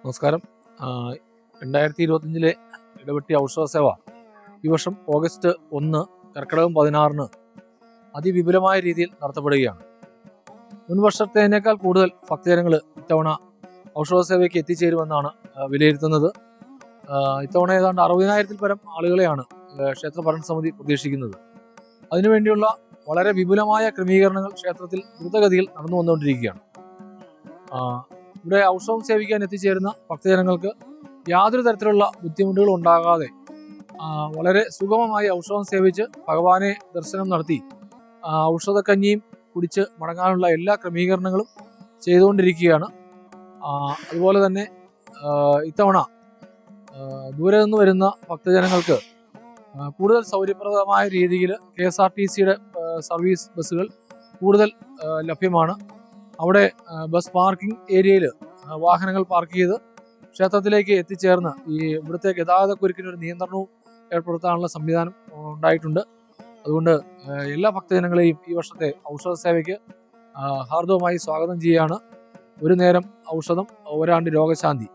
നമസ്കാരം. 2025 ഇടവെട്ടി ഔഷധ സേവ ഈ വർഷം ഓഗസ്റ്റ് 1 കർക്കിടകം 16 അതിവിപുലമായ രീതിയിൽ നടത്തപ്പെടുകയാണ്. മുൻ വർഷത്തേനേക്കാൾ കൂടുതൽ ഭക്തജനങ്ങൾ ഇത്തവണ ഔഷധ സേവയ്ക്ക് എത്തിച്ചേരുമെന്നാണ് വിലയിരുത്തുന്നത്. ഇത്തവണ ഏതാണ്ട് 60,000-ൽ പരം ആളുകളെയാണ് ക്ഷേത്ര ഭരണസമിതി പ്രതീക്ഷിക്കുന്നത്. അതിനുവേണ്ടിയുള്ള വളരെ വിപുലമായ ക്രമീകരണങ്ങൾ ക്ഷേത്രത്തിൽ ദ്രുതഗതിയിൽ നടന്നു വന്നുകൊണ്ടിരിക്കുകയാണ്. ഇവിടെ ഔഷധം സേവിക്കാൻ എത്തിച്ചേരുന്ന ഭക്തജനങ്ങൾക്ക് യാതൊരു തരത്തിലുള്ള ബുദ്ധിമുട്ടുകളും ഉണ്ടാകാതെ വളരെ സുഗമമായി ഔഷധം സേവിച്ച് ഭഗവാനെ ദർശനം നടത്തി ഔഷധക്കഞ്ഞിയും കുടിച്ച് മടങ്ങാനുള്ള എല്ലാ ക്രമീകരണങ്ങളും ചെയ്തുകൊണ്ടിരിക്കുകയാണ്. അതുപോലെ തന്നെ ഇത്തവണ ദൂരെ നിന്ന് വരുന്ന ഭക്തജനങ്ങൾക്ക് കൂടുതൽ സൗകര്യപ്രദമായ രീതിയിൽ KSRTCയുടെ സർവീസ് ബസ്സുകൾ കൂടുതൽ ലഭ്യമാണ്. അവിടെ ബസ് പാർക്കിംഗ് ഏരിയയിൽ വാഹനങ്ങൾ പാർക്ക് ചെയ്ത് ക്ഷേത്രത്തിലേക്ക് എത്തിച്ചേർന്ന് ഇവിടുത്തെ ഗതാഗതക്കുരുക്കിനൊരു നിയന്ത്രണവും ഏർപ്പെടുത്താനുള്ള സംവിധാനം ഉണ്ടായിട്ടുണ്ട്. അതുകൊണ്ട് എല്ലാ ഭക്തജനങ്ങളെയും ഈ വർഷത്തെ ഔഷധ സേവയ്ക്ക് ഹാർദവമായി സ്വാഗതം ചെയ്യുകയാണ്. ഒരു നേരം ഔഷധം, ഒരാണ്ട് രോഗശാന്തി.